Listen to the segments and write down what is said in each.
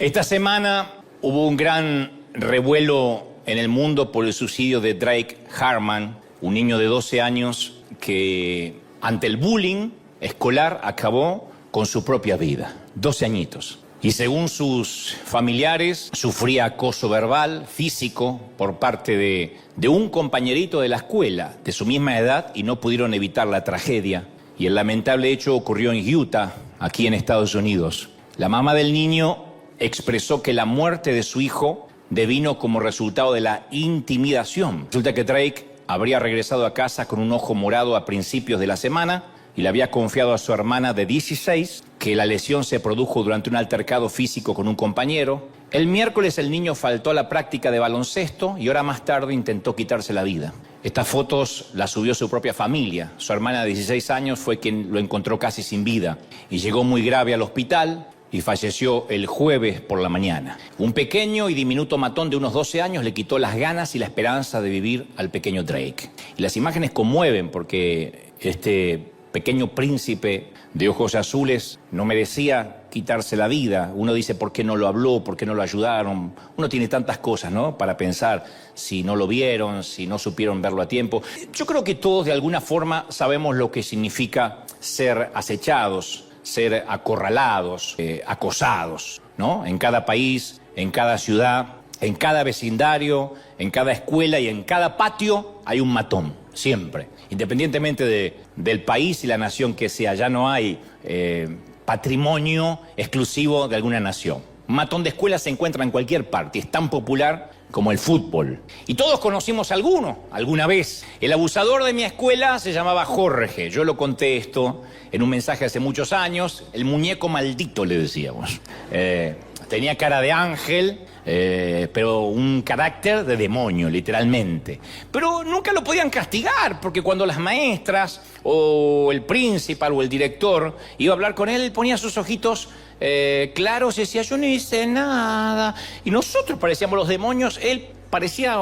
Esta semana hubo un gran revuelo en el mundo por el suicidio de Drake Harman, un niño de 12 años que ante el bullying escolar acabó con su propia vida. 12 añitos. Y según sus familiares, sufría acoso verbal, físico, por parte de un compañerito de la escuela de su misma edad y no pudieron evitar la tragedia. Y el lamentable hecho ocurrió en Utah, aquí en Estados Unidos. La mamá del niño expresó que la muerte de su hijo devino como resultado de la intimidación. Resulta que Drake habría regresado a casa con un ojo morado a principios de la semana y le había confiado a su hermana de 16 que la lesión se produjo durante un altercado físico con un compañero. El miércoles el niño faltó a la práctica de baloncesto y horas más tarde intentó quitarse la vida. Estas fotos las subió su propia familia. Su hermana de 16 años fue quien lo encontró casi sin vida y llegó muy grave al hospital y falleció el jueves por la mañana. Un pequeño y diminuto matón de unos 12 años le quitó las ganas y la esperanza de vivir al pequeño Drake. Y las imágenes conmueven porque este pequeño príncipe de ojos azules no merecía quitarse la vida. Uno dice, ¿por qué no lo habló? ¿Por qué no lo ayudaron? Uno tiene tantas cosas, ¿no?, para pensar si no lo vieron, si no supieron verlo a tiempo. Yo creo que todos de alguna forma sabemos lo que significa ser acechados, ser acorralados, acosados, ¿no? En cada país, en cada ciudad, en cada vecindario, en cada escuela y en cada patio hay un matón, siempre. Independientemente del país y la nación que sea, ya no hay patrimonio exclusivo de alguna nación. Un matón de escuela se encuentra en cualquier parte, es tan popular como el fútbol. Y todos conocimos a alguno, alguna vez. El abusador de mi escuela se llamaba Jorge. Yo lo conté esto en un mensaje hace muchos años. El muñeco maldito, le decíamos. Tenía cara de ángel, pero un carácter de demonio, literalmente. Pero nunca lo podían castigar, porque cuando las maestras, o el principal, o el director, iba a hablar con él, ponía sus ojitos claros y decía, yo no hice nada. Y nosotros parecíamos los demonios, él parecía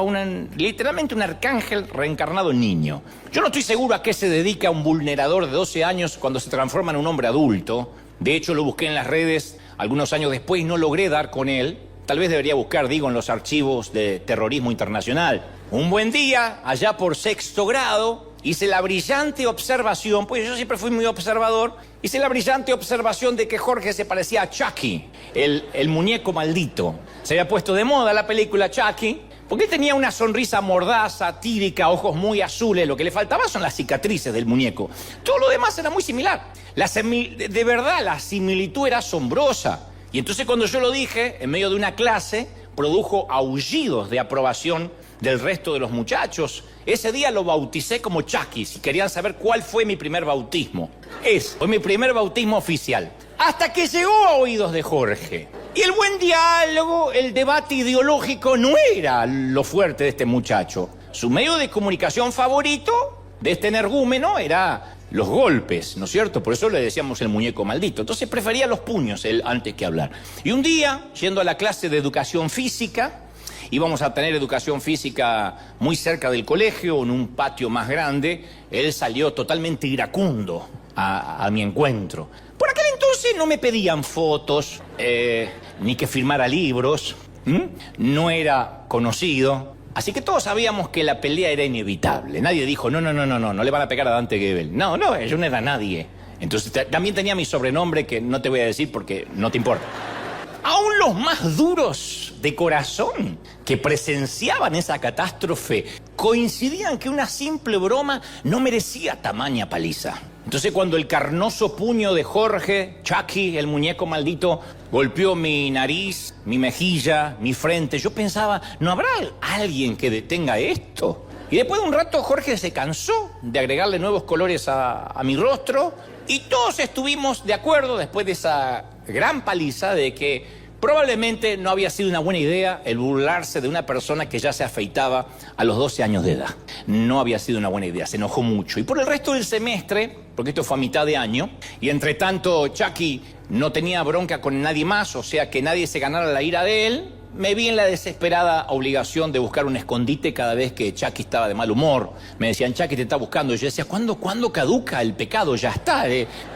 literalmente un arcángel reencarnado en niño. Yo no estoy seguro a qué se dedica un vulnerador de 12 años cuando se transforma en un hombre adulto. De hecho, lo busqué en las redes algunos años después y no logré dar con él. Tal vez debería buscar, en los archivos de terrorismo internacional. Un buen día, allá por 6º grado, hice la brillante observación, pues yo siempre fui muy observador, hice la brillante observación de que Jorge se parecía a Chucky, el muñeco maldito. Se había puesto de moda la película Chucky, porque él tenía una sonrisa mordaz, satírica, ojos muy azules. Lo que le faltaba son las cicatrices del muñeco. Todo lo demás era muy similar. De verdad, la similitud era asombrosa. Y entonces cuando yo lo dije, en medio de una clase, produjo aullidos de aprobación del resto de los muchachos. Ese día lo bauticé como Chucky. Si querían saber cuál fue mi primer bautismo. Fue mi primer bautismo oficial. Hasta que llegó a oídos de Jorge. Y el buen diálogo, el debate ideológico no era lo fuerte de este muchacho. Su medio de comunicación favorito de este energúmeno era los golpes, ¿no es cierto? Por eso le decíamos el muñeco maldito. Entonces prefería los puños él antes que hablar. Y un día, yendo a la clase de educación física, íbamos a tener educación física muy cerca del colegio, en un patio más grande, él salió totalmente iracundo a mi encuentro. Por aquel entonces no me pedían fotos, ni que firmara libros, no era conocido. Así que todos sabíamos que la pelea era inevitable. Nadie dijo, no le van a pegar a Dante Gebel. No, yo no era nadie. Entonces también tenía mi sobrenombre que no te voy a decir porque no te importa. Aún los más duros de corazón que presenciaban esa catástrofe coincidían que una simple broma no merecía tamaña paliza. Entonces cuando el carnoso puño de Jorge, Chucky, el muñeco maldito, golpeó mi nariz, mi mejilla, mi frente, yo pensaba, ¿no habrá alguien que detenga esto? Y después de un rato Jorge se cansó de agregarle nuevos colores a mi rostro y todos estuvimos de acuerdo después de esa gran paliza de que probablemente no había sido una buena idea el burlarse de una persona que ya se afeitaba a los 12 años de edad. No había sido una buena idea, se enojó mucho. Y por el resto del semestre, porque esto fue a mitad de año, y entre tanto Chucky no tenía bronca con nadie más, o sea que nadie se ganara la ira de él, me vi en la desesperada obligación de buscar un escondite cada vez que Chucky estaba de mal humor. Me decían, Chucky te está buscando. Y yo decía, ¿cuándo caduca el pecado? Ya está,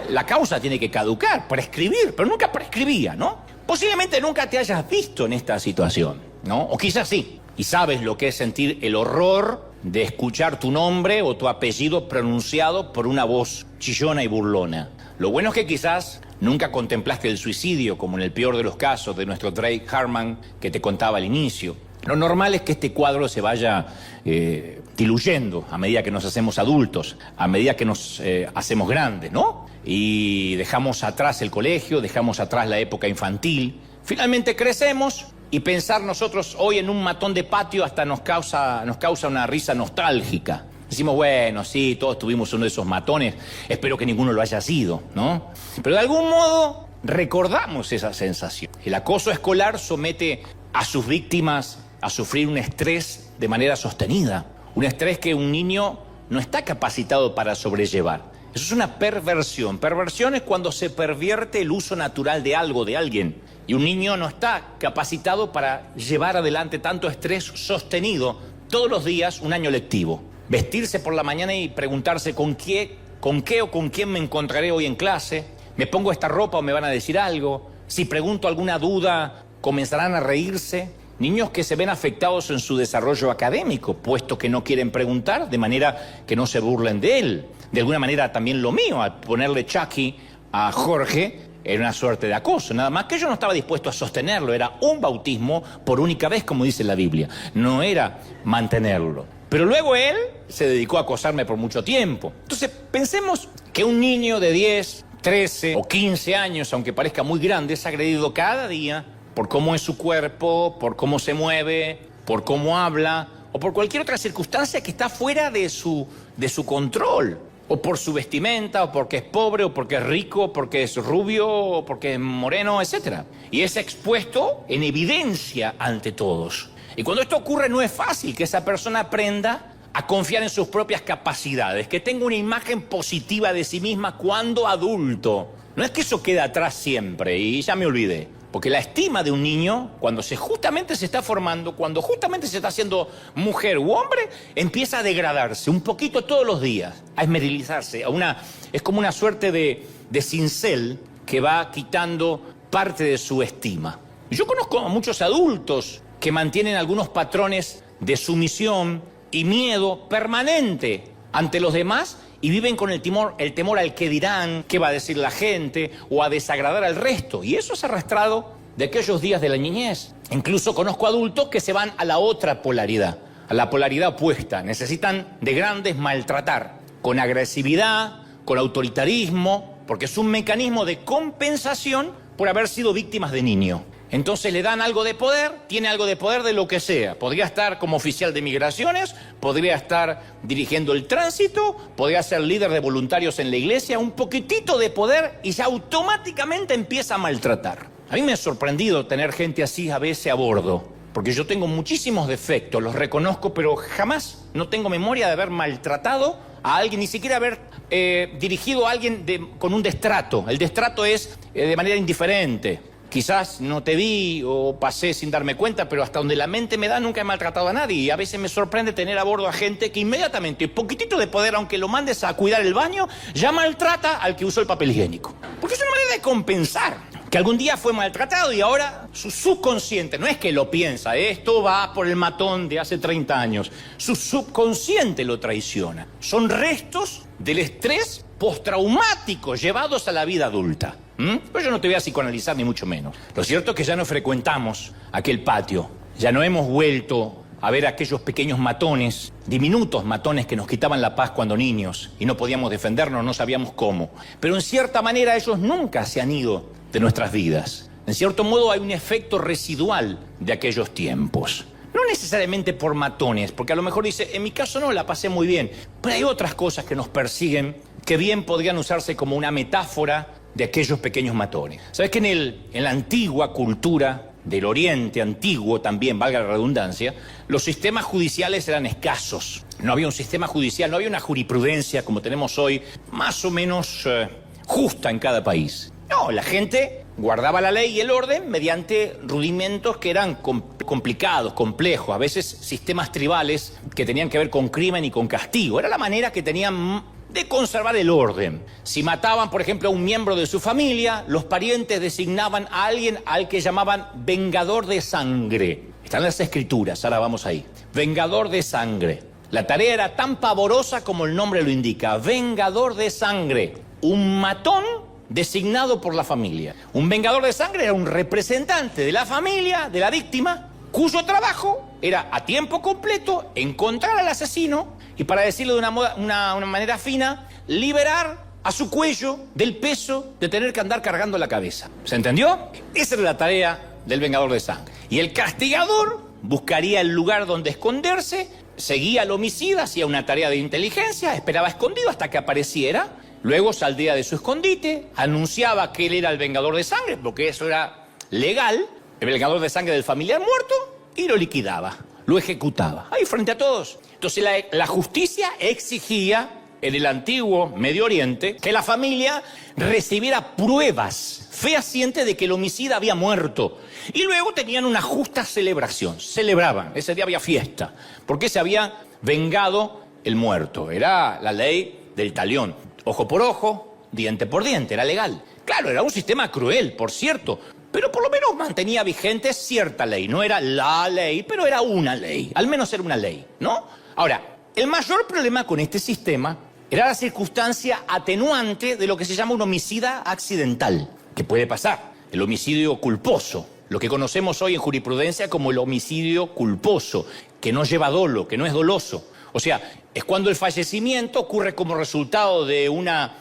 la causa tiene que caducar, prescribir, pero nunca prescribía, ¿no? Posiblemente nunca te hayas visto en esta situación, ¿no? O quizás sí, y sabes lo que es sentir el horror de escuchar tu nombre o tu apellido pronunciado por una voz chillona y burlona. Lo bueno es que quizás nunca contemplaste el suicidio, como en el peor de los casos de nuestro Drake Harman que te contaba al inicio. Lo normal es que este cuadro se vaya diluyendo a medida que nos hacemos adultos, a medida que nos hacemos grandes, ¿no? Y dejamos atrás el colegio, dejamos atrás la época infantil. Finalmente crecemos y pensar nosotros hoy en un matón de patio hasta nos causa una risa nostálgica. Decimos, bueno, sí, todos tuvimos uno de esos matones, espero que ninguno lo haya sido, ¿no? Pero de algún modo recordamos esa sensación. El acoso escolar somete a sus víctimas a sufrir un estrés de manera sostenida, un estrés que un niño no está capacitado para sobrellevar. Eso es una perversión. Perversión es cuando se pervierte el uso natural de algo, de alguien. Y un niño no está capacitado para llevar adelante tanto estrés sostenido todos los días un año lectivo. Vestirse por la mañana y preguntarse con qué o con quién me encontraré hoy en clase. ¿Me pongo esta ropa o me van a decir algo? Si pregunto alguna duda, ¿comenzarán a reírse? Niños que se ven afectados en su desarrollo académico, puesto que no quieren preguntar, de manera que no se burlen de él. De alguna manera también lo mío, al ponerle Chucky a Jorge, era una suerte de acoso. Nada más que yo no estaba dispuesto a sostenerlo, era un bautismo por única vez, como dice la Biblia. No era mantenerlo. Pero luego él se dedicó a acosarme por mucho tiempo. Entonces, pensemos que un niño de 10, 13 o 15 años, aunque parezca muy grande, es agredido cada día por cómo es su cuerpo, por cómo se mueve, por cómo habla, o por cualquier otra circunstancia que está fuera de su control. O por su vestimenta, o porque es pobre, o porque es rico, o porque es rubio, o porque es moreno, etc. Y es expuesto en evidencia ante todos. Y cuando esto ocurre no es fácil que esa persona aprenda a confiar en sus propias capacidades, que tenga una imagen positiva de sí misma cuando adulto. No es que eso quede atrás siempre y ya me olvidé. Porque la estima de un niño, cuando justamente se está formando, cuando justamente se está haciendo mujer u hombre, empieza a degradarse un poquito todos los días, a esmerilizarse. Es como una suerte de cincel que va quitando parte de su estima. Yo conozco a muchos adultos que mantienen algunos patrones de sumisión y miedo permanente ante los demás y viven con el temor al que dirán, qué va a decir la gente, o a desagradar al resto. Y eso es arrastrado de aquellos días de la niñez. Incluso conozco adultos que se van a la otra polaridad, a la polaridad opuesta. Necesitan de grandes maltratar, con agresividad, con autoritarismo, porque es un mecanismo de compensación por haber sido víctimas de niño. Entonces le dan algo de poder, tiene algo de poder de lo que sea. Podría estar como oficial de migraciones, podría estar dirigiendo el tránsito, podría ser líder de voluntarios en la iglesia, un poquitito de poder y ya automáticamente empieza a maltratar. A mí me ha sorprendido tener gente así a veces a bordo, porque yo tengo muchísimos defectos, los reconozco, pero jamás no tengo memoria de haber maltratado a alguien, ni siquiera haber dirigido a alguien con un destrato. El destrato es de manera indiferente. Quizás no te vi o pasé sin darme cuenta, pero hasta donde la mente me da nunca he maltratado a nadie. Y a veces me sorprende tener a bordo a gente que inmediatamente, poquitito de poder, aunque lo mandes a cuidar el baño, ya maltrata al que usó el papel higiénico. Porque es una manera de compensar que algún día fue maltratado y ahora su subconsciente, no es que lo piensa, esto va por el matón de hace 30 años, su subconsciente lo traiciona. Son restos del estrés postraumático llevados a la vida adulta. Pues yo no te voy a psicoanalizar ni mucho menos. Lo cierto es que ya no frecuentamos aquel patio, ya no hemos vuelto a ver aquellos pequeños matones, diminutos matones que nos quitaban la paz cuando niños y no podíamos defendernos, no sabíamos cómo. Pero en cierta manera ellos nunca se han ido de nuestras vidas. En cierto modo hay un efecto residual de aquellos tiempos. No necesariamente por matones, porque a lo mejor dice, en mi caso no, la pasé muy bien. Pero hay otras cosas que nos persiguen que bien podrían usarse como una metáfora de aquellos pequeños matones. ¿Sabes que en la antigua cultura del Oriente Antiguo, también, valga la redundancia, los sistemas judiciales eran escasos? No había un sistema judicial, no había una jurisprudencia como tenemos hoy, más o menos justa en cada país. No, la gente guardaba la ley y el orden mediante rudimentos que eran complicados, complejos, a veces sistemas tribales que tenían que ver con crimen y con castigo. Era la manera que tenían de conservar el orden. Si mataban, por ejemplo, a un miembro de su familia, los parientes designaban a alguien al que llamaban vengador de sangre. Están las escrituras, ahora vamos ahí. Vengador de sangre. La tarea era tan pavorosa como el nombre lo indica. Vengador de sangre. Un matón designado por la familia. Un vengador de sangre era un representante de la familia, de la víctima, cuyo trabajo era a tiempo completo encontrar al asesino y, para decirlo de una manera fina, liberar a su cuello del peso de tener que andar cargando la cabeza. ¿Se entendió? Esa era la tarea del vengador de sangre. Y el castigador buscaría el lugar donde esconderse, seguía al homicida, hacía una tarea de inteligencia, esperaba escondido hasta que apareciera, luego saldría de su escondite, anunciaba que él era el vengador de sangre, porque eso era legal, el vengador de sangre del familiar muerto, y lo liquidaba, lo ejecutaba, ahí frente a todos. Entonces la justicia exigía en el antiguo Medio Oriente que la familia recibiera pruebas fehacientes de que el homicida había muerto. Y luego tenían una justa celebración, celebraban, ese día había fiesta, porque se había vengado el muerto. Era la ley del talión, ojo por ojo, diente por diente, era legal. Claro, era un sistema cruel, por cierto, pero por lo menos mantenía vigente cierta ley. No era la ley, pero era una ley, al menos era una ley, ¿no? Ahora, el mayor problema con este sistema era la circunstancia atenuante de lo que se llama un homicida accidental, que puede pasar, el homicidio culposo, lo que conocemos hoy en jurisprudencia como el homicidio culposo, que no lleva dolo, que no es doloso. O sea, es cuando el fallecimiento ocurre como resultado de una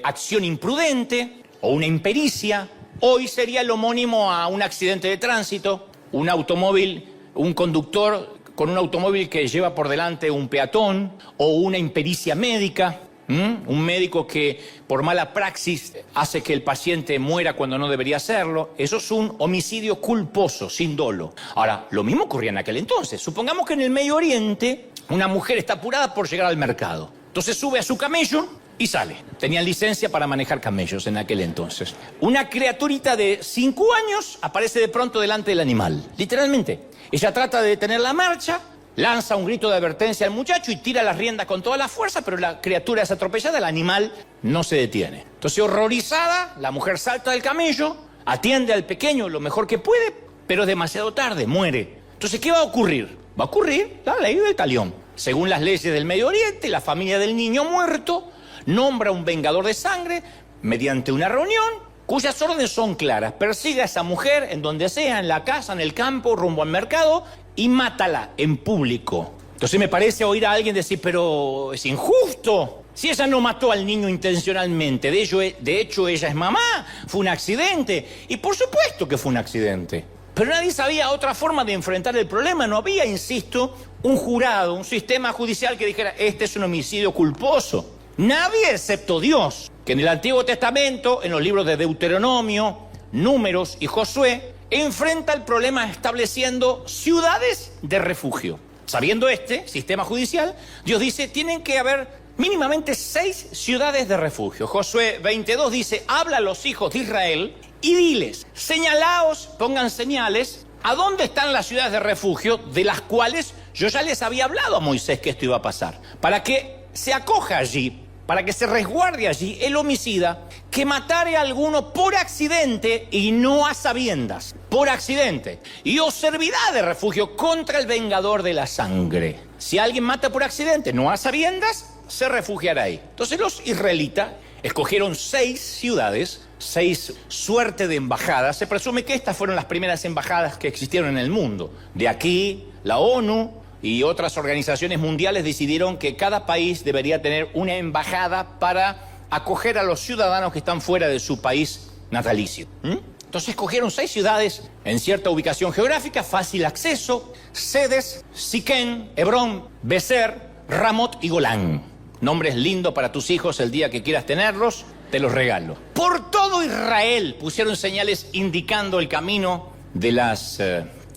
acción imprudente o una impericia. Hoy sería el homónimo a un accidente de tránsito, un automóvil, un conductor con un automóvil que lleva por delante un peatón, o una impericia médica, un médico que por mala praxis hace que el paciente muera cuando no debería hacerlo. Eso es un homicidio culposo, sin dolo. Ahora, lo mismo ocurría en aquel entonces. Supongamos que en el Medio Oriente una mujer está apurada por llegar al mercado. Entonces sube a su camello y sale. Tenían licencia para manejar camellos en aquel entonces. Una criaturita de 5 años aparece de pronto delante del animal, literalmente. Ella trata de detener la marcha, lanza un grito de advertencia al muchacho y tira las riendas con toda la fuerza, pero la criatura es atropellada, el animal no se detiene. Entonces, horrorizada, la mujer salta del camello, atiende al pequeño lo mejor que puede, pero es demasiado tarde, muere. Entonces, ¿qué va a ocurrir? Va a ocurrir la ley del talión. Según las leyes del Medio Oriente, la familia del niño muerto nombra un vengador de sangre mediante una reunión cuyas órdenes son claras. Persiga a esa mujer en donde sea, en la casa, en el campo, rumbo al mercado, y mátala en público. Entonces me parece oír a alguien decir, pero es injusto. Si ella no mató al niño intencionalmente, de hecho ella es mamá, fue un accidente. Y por supuesto que fue un accidente. Pero nadie sabía otra forma de enfrentar el problema. No había, insisto, un jurado, un sistema judicial que dijera, este es un homicidio culposo. Nadie excepto Dios, que en el Antiguo Testamento, en los libros de Deuteronomio, Números y Josué, enfrenta el problema estableciendo ciudades de refugio. Sabiendo este sistema judicial, Dios dice, tienen que haber mínimamente 6 ciudades de refugio. Josué 22 dice, habla a los hijos de Israel y diles, señalaos, pongan señales, a dónde están las ciudades de refugio, de las cuales yo ya les había hablado a Moisés que esto iba a pasar, para que se acoja allí, para que se resguarde allí el homicida que matare a alguno por accidente y no a sabiendas, por accidente, y os servirá de refugio contra el vengador de la sangre. Si alguien mata por accidente, no a sabiendas, se refugiará ahí. Entonces los israelitas escogieron 6 ciudades, 6 suerte de embajadas. Se presume que estas fueron las primeras embajadas que existieron en el mundo. De aquí, la ONU y otras organizaciones mundiales decidieron que cada país debería tener una embajada para acoger a los ciudadanos que están fuera de su país natalicio. Entonces escogieron 6 ciudades en cierta ubicación geográfica, fácil acceso: Sedes, Siquén, Hebrón, Becer, Ramot y Golán. Nombres lindos para tus hijos el día que quieras tenerlos, te los regalo. Por todo Israel pusieron señales indicando el camino de las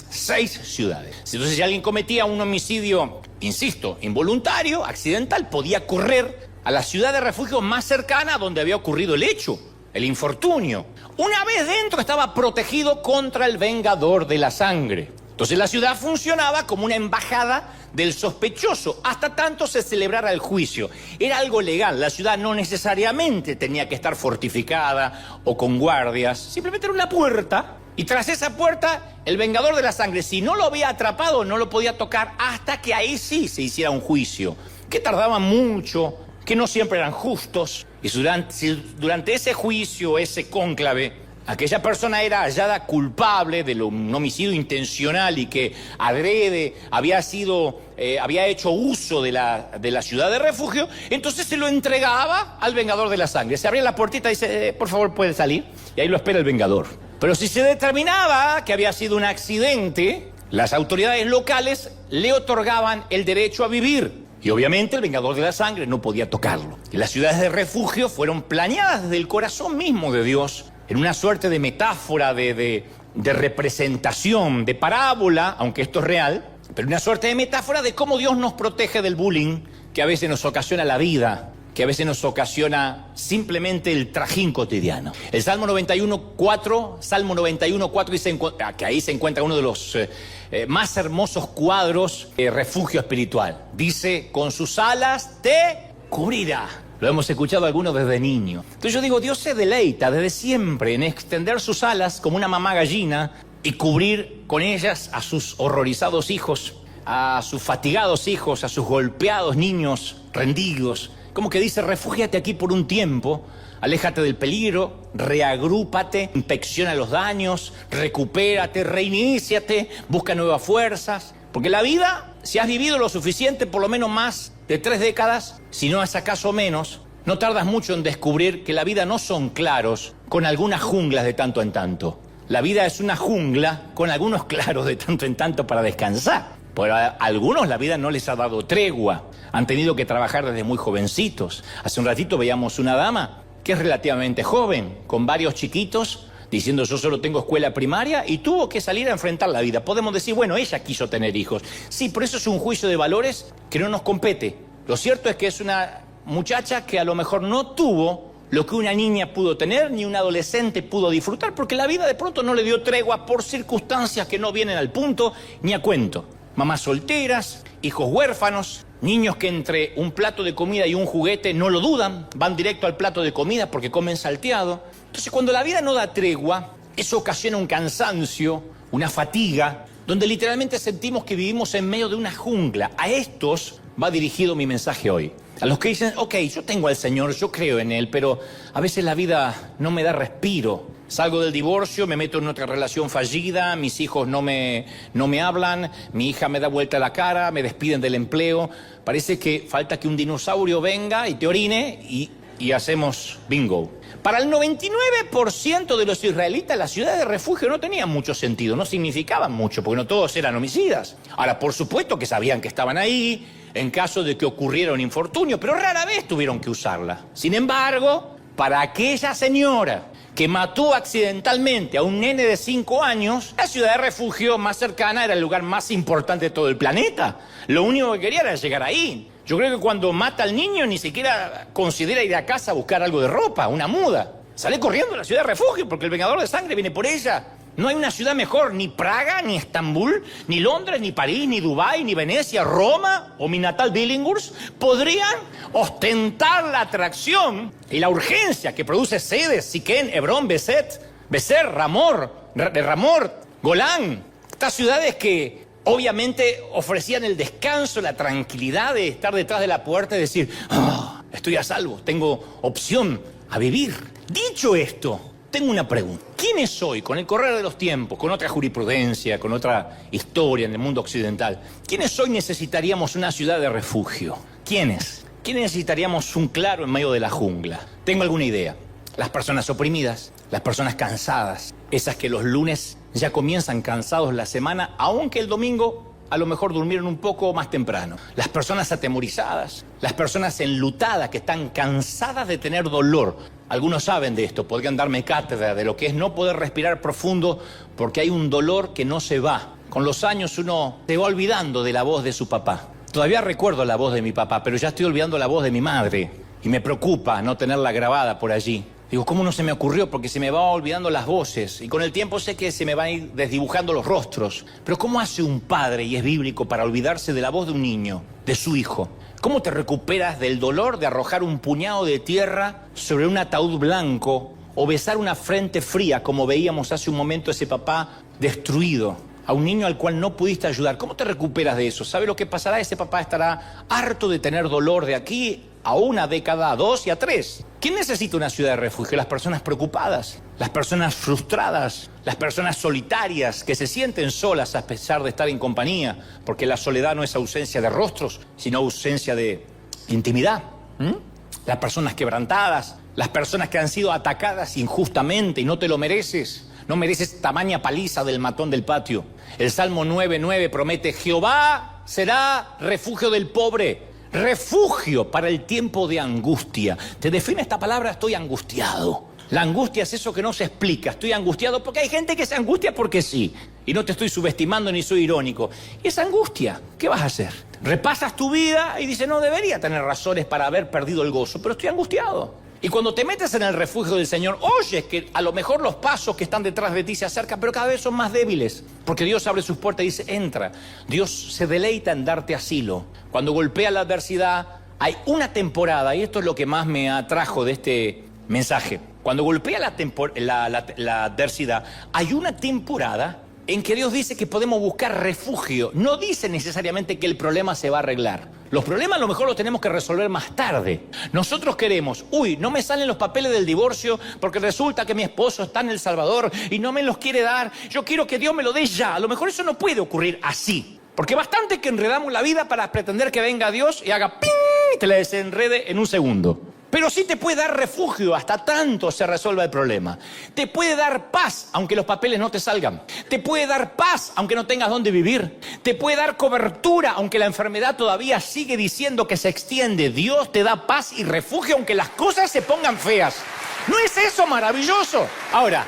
6 ciudades. Entonces, si alguien cometía un homicidio, insisto, involuntario, accidental, podía correr a la ciudad de refugio más cercana donde había ocurrido el hecho, el infortunio. Una vez dentro estaba protegido contra el vengador de la sangre. Entonces la ciudad funcionaba como una embajada del sospechoso, hasta tanto se celebrara el juicio. Era algo legal, la ciudad no necesariamente tenía que estar fortificada o con guardias, simplemente era una puerta. Y tras esa puerta, el vengador de la sangre, si no lo había atrapado, no lo podía tocar hasta que ahí sí se hiciera un juicio, que tardaba mucho, que no siempre eran justos. Y durante ese juicio, ese cónclave, aquella persona era hallada culpable de un homicidio intencional y que adrede había hecho uso de la ciudad de refugio, entonces se lo entregaba al vengador de la sangre. Se abría la puertita y dice, por favor, puede salir. Y ahí lo espera el vengador. Pero si se determinaba que había sido un accidente, las autoridades locales le otorgaban el derecho a vivir. Y obviamente el vengador de la sangre no podía tocarlo. Y las ciudades de refugio fueron planeadas desde el corazón mismo de Dios, en una suerte de metáfora, de representación, de parábola, aunque esto es real, pero una suerte de metáfora de cómo Dios nos protege del bullying que a veces nos ocasiona la vida, que a veces nos ocasiona simplemente el trajín cotidiano. El Salmo 91.4 dice que ahí se encuentra uno de los más hermosos cuadros de refugio espiritual. Dice, con sus alas te cubrirá. Lo hemos escuchado algunos desde niño. Entonces yo digo, Dios se deleita desde siempre en extender sus alas como una mamá gallina y cubrir con ellas a sus horrorizados hijos, a sus fatigados hijos, a sus golpeados niños rendidos. Como que dice, refúgiate aquí por un tiempo, aléjate del peligro, reagrúpate, inspecciona los daños, recupérate, reiníciate, busca nuevas fuerzas. Porque la vida, si has vivido lo suficiente, por lo menos más de 3 décadas, si no es acaso menos, no tardas mucho en descubrir que la vida no son claros con algunas junglas de tanto en tanto. La vida es una jungla con algunos claros de tanto en tanto para descansar. Pero a algunos la vida no les ha dado tregua. Han tenido que trabajar desde muy jovencitos. Hace un ratito veíamos una dama que es relativamente joven, con varios chiquitos, diciendo yo solo tengo escuela primaria y tuvo que salir a enfrentar la vida. Podemos decir, bueno, ella quiso tener hijos. Sí, pero eso es un juicio de valores que no nos compete. Lo cierto es que es una muchacha que a lo mejor no tuvo lo que una niña pudo tener, ni un adolescente pudo disfrutar, porque la vida de pronto no le dio tregua por circunstancias que no vienen al punto ni a cuento. Mamás solteras, hijos huérfanos, niños que entre un plato de comida y un juguete no lo dudan, van directo al plato de comida porque comen salteado. Entonces, cuando la vida no da tregua, eso ocasiona un cansancio, una fatiga, donde literalmente sentimos que vivimos en medio de una jungla. A estos va dirigido mi mensaje hoy. A los que dicen, ok, yo tengo al Señor, yo creo en Él, pero a veces la vida no me da respiro. Salgo del divorcio, me meto en otra relación fallida, mis hijos no me hablan, mi hija me da vuelta la cara, me despiden del empleo. Parece que falta que un dinosaurio venga y te orine y hacemos bingo. Para el 99% de los israelitas, las ciudades de refugio no tenían mucho sentido, no significaban mucho, porque no todos eran homicidas. Ahora, por supuesto que sabían que estaban ahí en caso de que ocurriera un infortunio, pero rara vez tuvieron que usarla. Sin embargo, para aquella señora que mató accidentalmente a un nene de 5 años, la ciudad de refugio más cercana era el lugar más importante de todo el planeta. Lo único que quería era llegar ahí. Yo creo que cuando mata al niño ni siquiera considera ir a casa a buscar algo de ropa, una muda. Sale corriendo a la ciudad de refugio porque el vengador de sangre viene por ella. No hay una ciudad mejor, ni Praga, ni Estambul, ni Londres, ni París, ni Dubái, ni Venecia, Roma o mi natal Billinghurst podrían ostentar la atracción y la urgencia que produce Sedes, Siquén, Hebrón, Becer, Ramor, Golán. Estas ciudades que obviamente ofrecían el descanso, la tranquilidad de estar detrás de la puerta y decir, estoy a salvo, tengo opción a vivir. Dicho esto, tengo una pregunta. ¿Quiénes hoy, con el correr de los tiempos, con otra jurisprudencia, con otra historia en el mundo occidental, quiénes hoy necesitaríamos una ciudad de refugio? ¿Quiénes? ¿Quiénes necesitaríamos un claro en medio de la jungla? Tengo alguna idea. Las personas oprimidas, las personas cansadas, esas que los lunes ya comienzan cansados la semana, aunque el domingo a lo mejor durmieron un poco más temprano. Las personas atemorizadas, las personas enlutadas que están cansadas de tener dolor. Algunos saben de esto, podrían darme cátedra de lo que es no poder respirar profundo porque hay un dolor que no se va. Con los años uno se va olvidando de la voz de su papá. Todavía recuerdo la voz de mi papá, pero ya estoy olvidando la voz de mi madre. Y me preocupa no tenerla grabada por allí. Digo, ¿cómo no se me ocurrió? Porque se me van olvidando las voces y con el tiempo sé que se me van a ir desdibujando los rostros. Pero ¿cómo hace un padre, y es bíblico, para olvidarse de la voz de un niño, de su hijo? ¿Cómo te recuperas del dolor de arrojar un puñado de tierra sobre un ataúd blanco o besar una frente fría, como veíamos hace un momento ese papá destruido, a un niño al cual no pudiste ayudar? ¿Cómo te recuperas de eso? ¿Sabe lo que pasará? Ese papá estará harto de tener dolor de aquí a una década, a 2 y a 3. ¿Quién necesita una ciudad de refugio? Las personas preocupadas, las personas frustradas, las personas solitarias que se sienten solas a pesar de estar en compañía, porque la soledad no es ausencia de rostros, sino ausencia de intimidad. Las personas quebrantadas, las personas que han sido atacadas injustamente y no te lo mereces. No mereces tamaña paliza del matón del patio. El Salmo 9:9 promete: Jehová será refugio del pobre, refugio para el tiempo de angustia. Te define esta palabra: estoy angustiado. La angustia es eso que no se explica. Estoy angustiado porque hay gente que se angustia porque sí. Y no te estoy subestimando ni soy irónico. Y esa angustia, ¿qué vas a hacer? Repasas tu vida y dices, no debería tener razones para haber perdido el gozo, pero estoy angustiado. Y cuando te metes en el refugio del Señor, oyes que a lo mejor los pasos que están detrás de ti se acercan, pero cada vez son más débiles. Porque Dios abre sus puertas y dice, entra. Dios se deleita en darte asilo. Cuando golpea la adversidad, hay una temporada, y esto es lo que más me atrajo de este mensaje. Cuando golpea la adversidad, hay una temporada en que Dios dice que podemos buscar refugio. No dice necesariamente que el problema se va a arreglar. Los problemas a lo mejor los tenemos que resolver más tarde. Nosotros queremos, no me salen los papeles del divorcio porque resulta que mi esposo está en El Salvador y no me los quiere dar. Yo quiero que Dios me lo dé ya. A lo mejor eso no puede ocurrir así. Porque bastante que enredamos la vida para pretender que venga Dios y haga ¡ping! Y te la desenrede en un segundo. Pero sí te puede dar refugio hasta tanto se resuelva el problema. Te puede dar paz aunque los papeles no te salgan. Te puede dar paz aunque no tengas dónde vivir. Te puede dar cobertura aunque la enfermedad todavía sigue diciendo que se extiende. Dios te da paz y refugio aunque las cosas se pongan feas. ¿No es eso maravilloso? Ahora,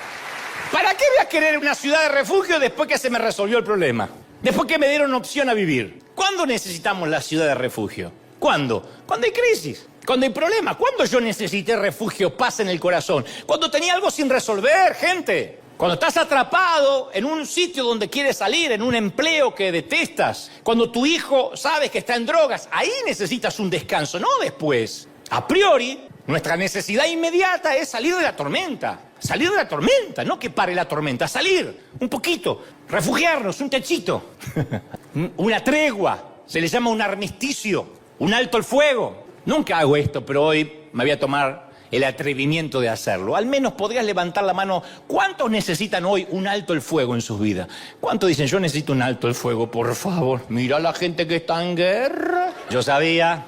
¿para qué voy a querer una ciudad de refugio después que se me resolvió el problema? Después que me dieron opción a vivir. ¿Cuándo necesitamos la ciudad de refugio? ¿Cuándo? Cuando hay crisis. Cuando hay problemas. ¿Cuándo yo necesité refugio, paz en el corazón? Cuando tenía algo sin resolver, gente. Cuando estás atrapado en un sitio donde quieres salir, en un empleo que detestas. Cuando tu hijo sabes que está en drogas, ahí necesitas un descanso, no después. A priori, nuestra necesidad inmediata es salir de la tormenta. Salir de la tormenta, no que pare la tormenta. Salir un poquito, refugiarnos, un techito. Una tregua, se le llama un armisticio, un alto el fuego. Nunca hago esto, pero hoy me voy a tomar el atrevimiento de hacerlo. Al menos podrías levantar la mano. ¿Cuántos necesitan hoy un alto el fuego en sus vidas? ¿Cuántos dicen, yo necesito un alto el fuego, por favor? Mira a la gente que está en guerra. Yo sabía,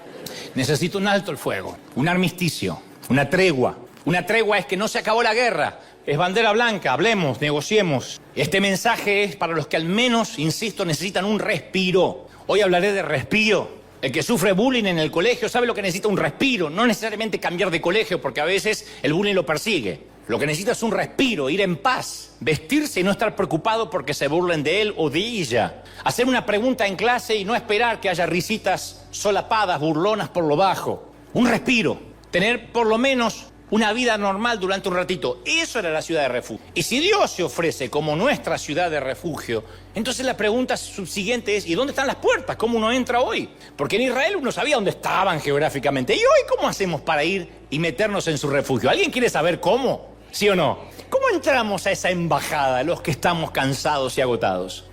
necesito un alto el fuego, un armisticio, una tregua. Una tregua es que no se acabó la guerra, es bandera blanca, hablemos, negociemos. Este mensaje es para los que al menos, insisto, necesitan un respiro. Hoy hablaré de respiro. El que sufre bullying en el colegio sabe lo que necesita: un respiro. No necesariamente cambiar de colegio, porque a veces el bullying lo persigue. Lo que necesita es un respiro, ir en paz, vestirse y no estar preocupado porque se burlen de él o de ella. Hacer una pregunta en clase y no esperar que haya risitas solapadas, burlonas por lo bajo. Un respiro. Tener por lo menos una vida normal durante un ratito. Eso era la ciudad de refugio. Y si Dios se ofrece como nuestra ciudad de refugio, entonces la pregunta subsiguiente es, ¿y dónde están las puertas? ¿Cómo uno entra hoy? Porque en Israel uno sabía dónde estaban geográficamente. ¿Y hoy cómo hacemos para ir y meternos en su refugio? ¿Alguien quiere saber cómo? ¿Sí o no? ¿Cómo entramos a esa embajada, los que estamos cansados y agotados?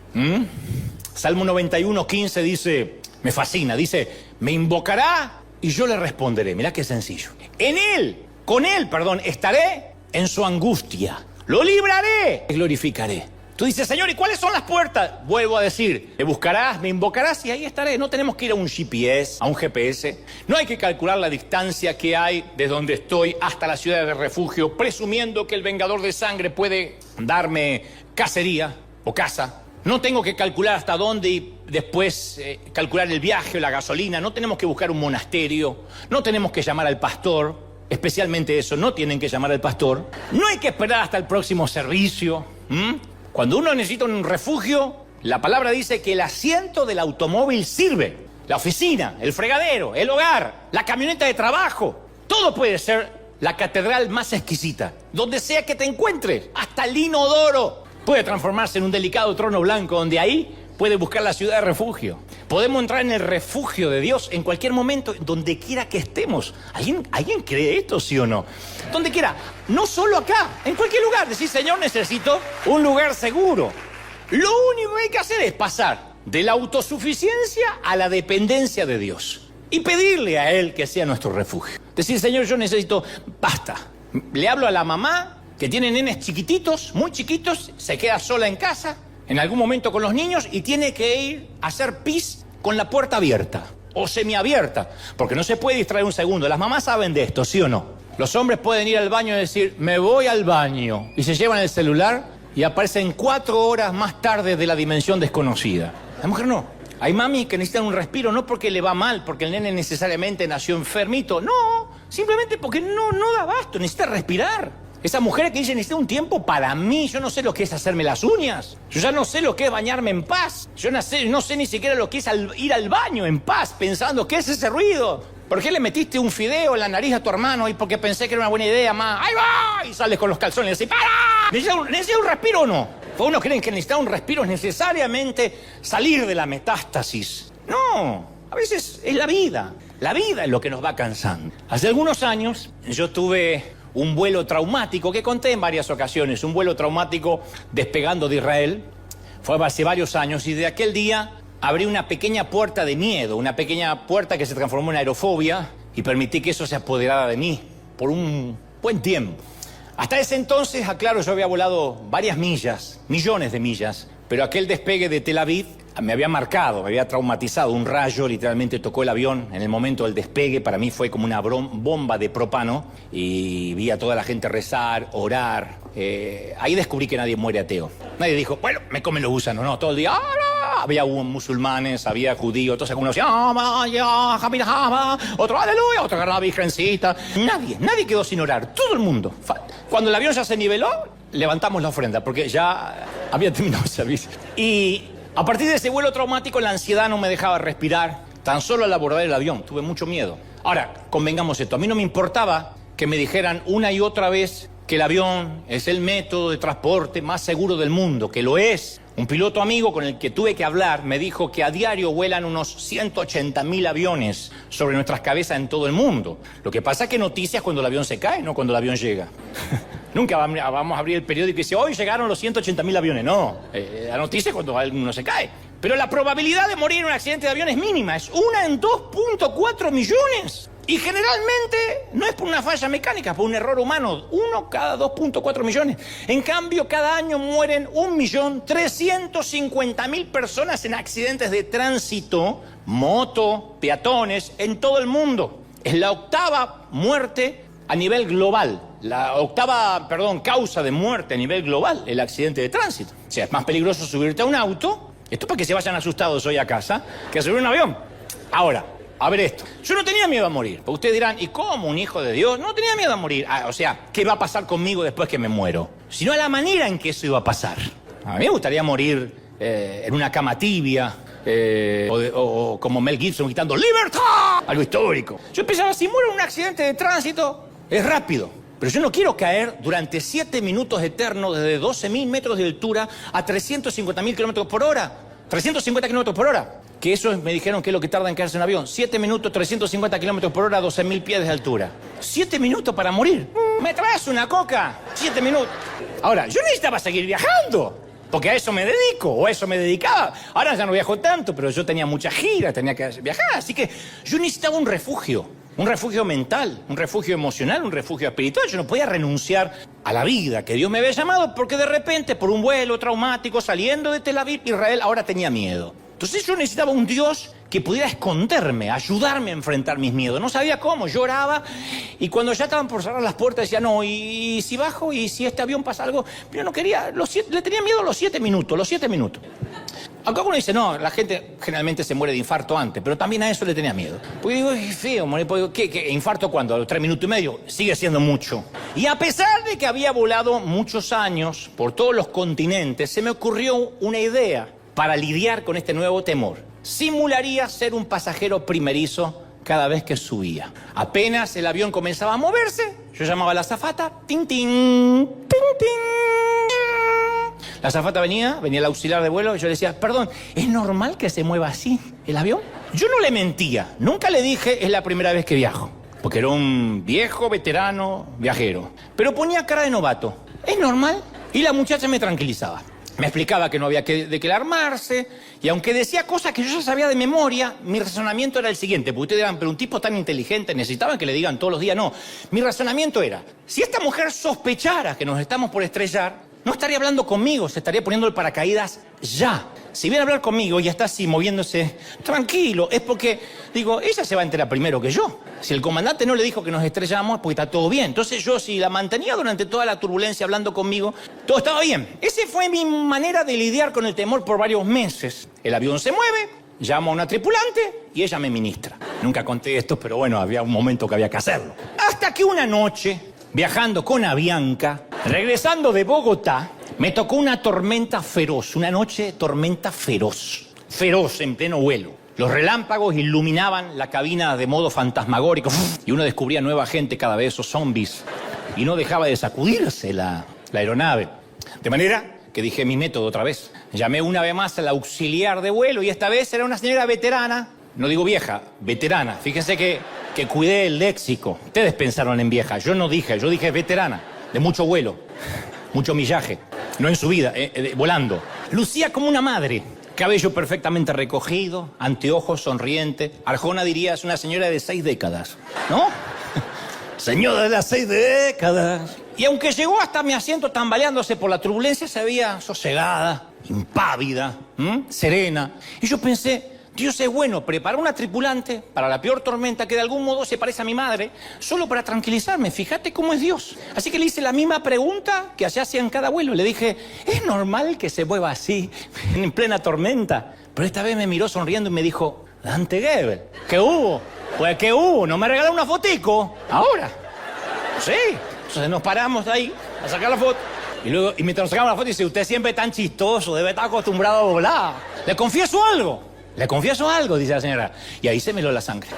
Salmo 91:15 dice, me fascina, dice, me invocará y yo le responderé. Mirá qué sencillo. Con él, estaré en su angustia. Lo libraré, y glorificaré. Tú dices, Señor, ¿y cuáles son las puertas? Vuelvo a decir, me buscarás, me invocarás y ahí estaré. No tenemos que ir a un GPS, a un GPS. No hay que calcular la distancia que hay desde donde estoy hasta la ciudad de refugio, presumiendo que el vengador de sangre puede darme cacería o casa. No tengo que calcular hasta dónde y después calcular el viaje o la gasolina. No tenemos que buscar un monasterio. No tenemos que llamar al pastor. Especialmente eso, no tienen que llamar al pastor. No hay que esperar hasta el próximo servicio. Cuando uno necesita un refugio, la palabra dice que el asiento del automóvil sirve. La oficina, el fregadero, el hogar, la camioneta de trabajo. Todo puede ser la catedral más exquisita, donde sea que te encuentres, hasta el inodoro puede transformarse en un delicado trono blanco, donde ahí puede buscar la ciudad de refugio. Podemos entrar en el refugio de Dios en cualquier momento, donde quiera que estemos. ¿Alguien cree esto, sí o no? Donde quiera, no solo acá, en cualquier lugar. Decir, Señor, necesito un lugar seguro. Lo único que hay que hacer es pasar de la autosuficiencia a la dependencia de Dios y pedirle a Él que sea nuestro refugio. Decir, Señor, yo necesito, basta. Le hablo a la mamá que tiene nenes chiquititos, muy chiquitos, se queda sola en casa, en algún momento con los niños, y tiene que ir a hacer pis con la puerta abierta o semiabierta, porque no se puede distraer un segundo. Las mamás saben de esto, ¿sí o no? Los hombres pueden ir al baño y decir, me voy al baño, y se llevan el celular y aparecen 4 horas más tarde de la dimensión desconocida. La mujer no. Hay mami que necesitan un respiro, no porque le va mal, porque el nene necesariamente nació enfermito, no, simplemente porque no da abasto, necesita respirar. Esa mujer que dice, necesito un tiempo para mí, yo no sé lo que es hacerme las uñas, yo ya no sé lo que es bañarme en paz, yo no sé ni siquiera lo que es ir al baño en paz, pensando, ¿qué es ese ruido? ¿Por qué le metiste un fideo en la nariz a tu hermano? Y porque pensé que era una buena idea, ma. ¡Ahí va! Y sales con los calzones y decís, ¡para! ¿Necesita un respiro o no? Pues unos creen que necesitar un respiro es necesariamente salir de la metástasis. No, a veces es la vida. La vida es lo que nos va cansando. Hace algunos años yo tuve un vuelo traumático que conté en varias ocasiones, un vuelo traumático despegando de Israel. Fue hace varios años y de aquel día abrí una pequeña puerta de miedo, una pequeña puerta que se transformó en aerofobia y permití que eso se apoderara de mí por un buen tiempo. Hasta ese entonces, aclaro, yo había volado varias millas, millones de millas, pero aquel despegue de Tel Aviv me había marcado, me había traumatizado. Un rayo literalmente tocó el avión en el momento del despegue. Para mí fue como una bomba de propano y vi a toda la gente rezar, orar. Ahí descubrí que nadie muere ateo. Nadie dijo, bueno, me comen los gusanos, no, todo el día. Había musulmanes, había judíos, todos algunos decían, otro aleluya, otro agarraba la virgencita. Nadie quedó sin orar, todo el mundo. Cuando el avión ya se niveló, levantamos la ofrenda, porque ya había terminado el servicio. Y a partir de ese vuelo traumático, la ansiedad no me dejaba respirar, tan solo al abordar el avión, tuve mucho miedo. Ahora, convengamos esto, a mí no me importaba que me dijeran una y otra vez que el avión es el método de transporte más seguro del mundo, que lo es. Un piloto amigo con el que tuve que hablar me dijo que a diario vuelan unos 180.000 aviones sobre nuestras cabezas en todo el mundo. Lo que pasa es que noticias cuando el avión se cae, no cuando el avión llega. Nunca vamos a abrir el periódico y decir, hoy llegaron los 180.000 aviones. No, la noticia es cuando alguno se cae. Pero la probabilidad de morir en un accidente de avión es mínima, es 1 en 2.4 millones. Y generalmente no es por una falla mecánica, es por un error humano. 1 cada 2.4 millones. En cambio, cada año mueren 1.350.000 personas en accidentes de tránsito, moto, peatones, en todo el mundo. Es la octava muerte a nivel global. La octava, causa de muerte a nivel global, el accidente de tránsito. O sea, es más peligroso subirte a un auto, esto para que se vayan asustados hoy a casa, que subir a un avión. Ahora, a ver esto. Yo no tenía miedo a morir. Porque ustedes dirán, ¿y cómo un hijo de Dios? No tenía miedo a morir. O sea, ¿qué va a pasar conmigo después que me muero? Sino a la manera en que eso iba a pasar. A mí me gustaría morir en una cama tibia, o como Mel Gibson gritando ¡Libertad! Algo histórico. Yo pensaba, si muero en un accidente de tránsito, es rápido. Pero yo no quiero caer durante 7 minutos eternos desde 12.000 metros de altura a 350.000 kilómetros por hora. 350 kilómetros por hora. Que eso me dijeron que es lo que tarda en caerse un avión. 7 minutos, 350 kilómetros por hora, 12.000 pies de altura. 7 minutos para morir. ¿Me traes una coca? 7 minutos. Ahora, yo necesitaba seguir viajando, porque a eso me dedico, o a eso me dedicaba. Ahora ya no viajo tanto, pero yo tenía muchas giras, tenía que viajar. Así que yo necesitaba un refugio mental, un refugio emocional, un refugio espiritual. Yo no podía renunciar a la vida que Dios me había llamado, porque de repente, por un vuelo traumático, saliendo de Tel Aviv, Israel, ahora tenía miedo. Entonces yo necesitaba un Dios que pudiera esconderme, ayudarme a enfrentar mis miedos. No sabía cómo, lloraba, y cuando ya estaban por cerrar las puertas decía, no, y si bajo, y si este avión pasa algo. Pero no quería, le tenía miedo a los 7 minutos. Acá uno dice, no, la gente generalmente se muere de infarto antes, pero también a eso le tenía miedo. Porque digo, es feo morir, porque ¿qué infarto cuándo? ¿A los 3 minutos y medio? Sigue siendo mucho. Y a pesar de que había volado muchos años por todos los continentes, se me ocurrió una idea para lidiar con este nuevo temor. Simularía ser un pasajero primerizo cada vez que subía. Apenas el avión comenzaba a moverse, yo llamaba a la azafata, tin, tin, tin, tin. La azafata venía el auxiliar de vuelo, y yo le decía, perdón, ¿es normal que se mueva así el avión? Yo no le mentía, nunca le dije, es la primera vez que viajo, porque era un viejo veterano viajero. Pero ponía cara de novato, ¿es normal? Y la muchacha me tranquilizaba. Me explicaba que no había de qué alarmarse, y aunque decía cosas que yo ya sabía de memoria, mi razonamiento era el siguiente, porque ustedes dirán, pero un tipo tan inteligente, necesitaban que le digan todos los días, no. Mi razonamiento era, si esta mujer sospechara que nos estamos por estrellar, no estaría hablando conmigo, se estaría poniendo el paracaídas ya. Si viene a hablar conmigo y está así moviéndose tranquilo, es porque, digo, ella se va a enterar primero que yo. Si el comandante no le dijo que nos estrellamos, porque está todo bien. Entonces yo, si la mantenía durante toda la turbulencia hablando conmigo, todo estaba bien. Esa fue mi manera de lidiar con el temor por varios meses. El avión se mueve, llamo a una tripulante y ella me ministra. Nunca conté esto, pero bueno, había un momento que había que hacerlo. Hasta que una noche, viajando con Avianca, regresando de Bogotá, me tocó una tormenta feroz, una noche tormenta feroz en pleno vuelo. Los relámpagos iluminaban la cabina de modo fantasmagórico y uno descubría nueva gente cada vez, esos zombies, y no dejaba de sacudirse la aeronave. De manera que dije mi método otra vez. Llamé una vez más al auxiliar de vuelo y esta vez era una señora veterana, no digo vieja, veterana. Fíjense que cuidé el léxico. Ustedes pensaron en vieja, yo no dije, yo dije veterana, de mucho vuelo, mucho millaje. No en subida, volando. Lucía como una madre. Cabello perfectamente recogido, anteojos, sonriente. Arjona diría, es una señora de 6 décadas, ¿no? Señora de las 6 décadas. Y aunque llegó hasta mi asiento tambaleándose por la turbulencia, se veía sosegada, impávida, serena. Y yo pensé, Dios es bueno, preparó una tripulante para la peor tormenta que de algún modo se parece a mi madre, solo para tranquilizarme. Fíjate cómo es Dios. Así que le hice la misma pregunta que hacía en cada vuelo. Le dije, ¿es normal que se mueva así, en plena tormenta? Pero esta vez me miró sonriendo y me dijo, Dante Gebel, ¿qué hubo? Pues, ¿qué hubo? ¿No me regaló una fotico? ¿Ahora? Sí. Entonces nos paramos ahí a sacar la foto. Y mientras nos sacamos la foto, dice, usted siempre tan chistoso, debe estar acostumbrado a volar. Le confieso algo, dice la señora. Y ahí se me heló la sangre.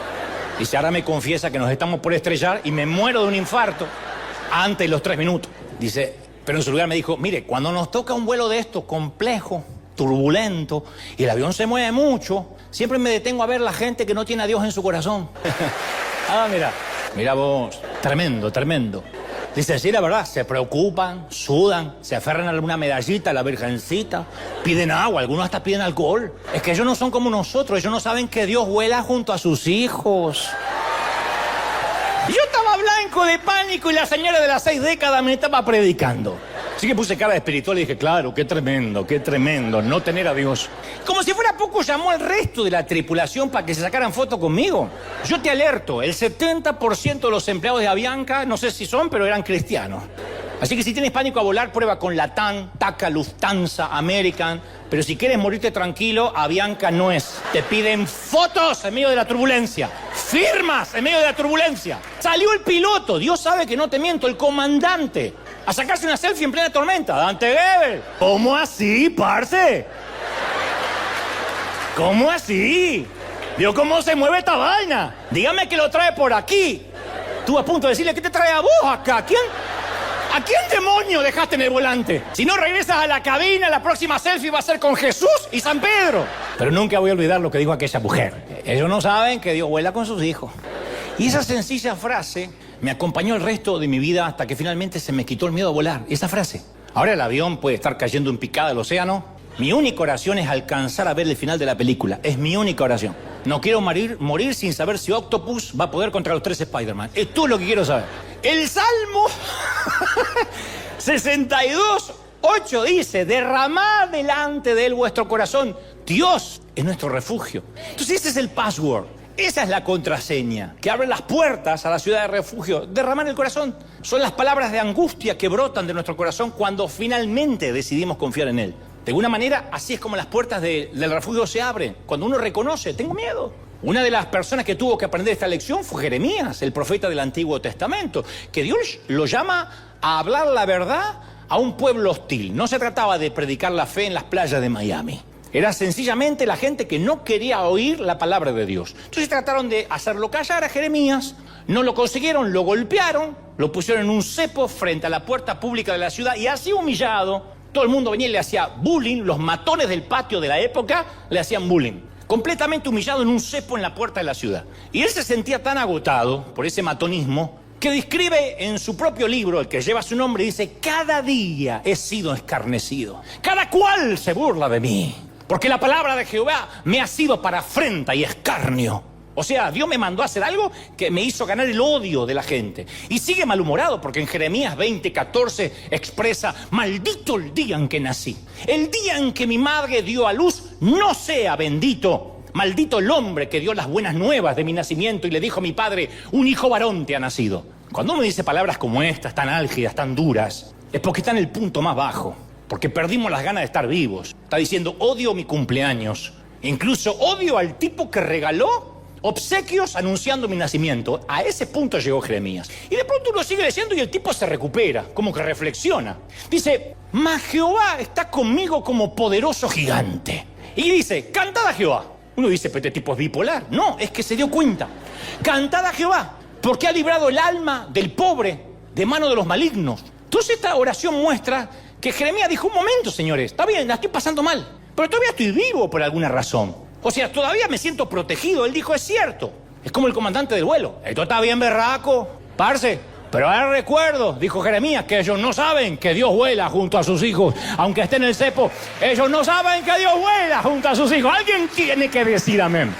Dice, ahora me confiesa que nos estamos por estrellar y me muero de un infarto antes de los 3 minutos. Dice, pero en su lugar me dijo, mire, cuando nos toca un vuelo de esto complejo, turbulento, y el avión se mueve mucho, siempre me detengo a ver la gente que no tiene a Dios en su corazón. Mira vos, tremendo. Dice, sí, la verdad, se preocupan, sudan, se aferran a alguna medallita, a la virgencita, piden agua, algunos hasta piden alcohol. Es que ellos no son como nosotros, ellos no saben que Dios vuela junto a sus hijos. Yo estaba blanco de pánico y la señora de las 6 décadas me estaba predicando. Así que puse cara de espiritual y dije, claro, qué tremendo, no tener a Dios. Como si fuera poco, llamó al resto de la tripulación para que se sacaran fotos conmigo. Yo te alerto, el 70% de los empleados de Avianca, no sé si son, pero eran cristianos. Así que si tienes pánico a volar, prueba con Latam, TACA, Lufthansa, American. Pero si quieres morirte tranquilo, Avianca no es. Te piden fotos en medio de la turbulencia. Firmas en medio de la turbulencia. Salió el piloto, Dios sabe que no te miento, el comandante, a sacarse una selfie en plena tormenta. Dante Gebel. ¿Cómo así, parce? ¿Cómo así? ¿Vio cómo se mueve esta vaina? Dígame que lo trae por aquí. Tú a punto de decirle, ¿qué te trae a vos acá? ¿A quién demonio dejaste en el volante? Si no regresas a la cabina, la próxima selfie va a ser con Jesús y San Pedro. Pero nunca voy a olvidar lo que dijo aquella mujer. Ellos no saben que Dios vuela con sus hijos. Y esa sencilla frase me acompañó el resto de mi vida hasta que finalmente se me quitó el miedo a volar. Esa frase. Ahora el avión puede estar cayendo en picada al océano. Mi única oración es alcanzar a ver el final de la película. Es mi única oración. No quiero morir sin saber si Octopus va a poder contra los 3 Spider-Man. Es todo lo que quiero saber. El Salmo 62:8 dice, derramad delante de él vuestro corazón. Dios es nuestro refugio. Entonces ese es el password. Esa es la contraseña que abre las puertas a la ciudad de refugio. Derramar el corazón. Son las palabras de angustia que brotan de nuestro corazón cuando finalmente decidimos confiar en él. De alguna manera, así es como las puertas del refugio se abren. Cuando uno reconoce, tengo miedo. Una de las personas que tuvo que aprender esta lección fue Jeremías, el profeta del Antiguo Testamento, que Dios lo llama a hablar la verdad a un pueblo hostil. No se trataba de predicar la fe en las playas de Miami. Era sencillamente la gente que no quería oír la palabra de Dios. Entonces trataron de hacerlo callar a Jeremías, no lo consiguieron, lo golpearon, lo pusieron en un cepo frente a la puerta pública de la ciudad y así humillado, todo el mundo venía y le hacía bullying, los matones del patio de la época le hacían bullying. Completamente humillado en un cepo en la puerta de la ciudad. Y él se sentía tan agotado por ese matonismo que describe en su propio libro, el que lleva su nombre, dice: cada día he sido escarnecido, cada cual se burla de mí, porque la palabra de Jehová me ha sido para afrenta y escarnio. O sea, Dios me mandó a hacer algo que me hizo ganar el odio de la gente. Y sigue malhumorado porque en Jeremías 20:14 expresa: maldito el día en que nací, el día en que mi madre dio a luz, no sea bendito. Maldito el hombre que dio las buenas nuevas de mi nacimiento y le dijo a mi padre: un hijo varón te ha nacido. Cuando uno dice palabras como estas, tan álgidas, tan duras, es porque está en el punto más bajo, porque perdimos las ganas de estar vivos. Está diciendo: odio mi cumpleaños, incluso odio al tipo que regaló obsequios anunciando mi nacimiento. A ese punto llegó Jeremías. Y de pronto uno sigue leyendo y el tipo se recupera, como que reflexiona. Dice: mas Jehová está conmigo como poderoso gigante. Y dice: cantad a Jehová. Uno dice: pero este tipo es bipolar. No, es que se dio cuenta. Cantad a Jehová, porque ha librado el alma del pobre de mano de los malignos. Entonces esta oración muestra que Jeremías dijo: un momento, señores, está bien, la estoy pasando mal, pero todavía estoy vivo por alguna razón. O sea, todavía me siento protegido. Él dijo: es cierto. Es como el comandante del vuelo. Esto está bien berraco, parce. Pero ahora recuerdo, dijo Jeremías, que ellos no saben que Dios vuela junto a sus hijos. Aunque esté en el cepo, ellos no saben que Dios vuela junto a sus hijos. Alguien tiene que decir amén.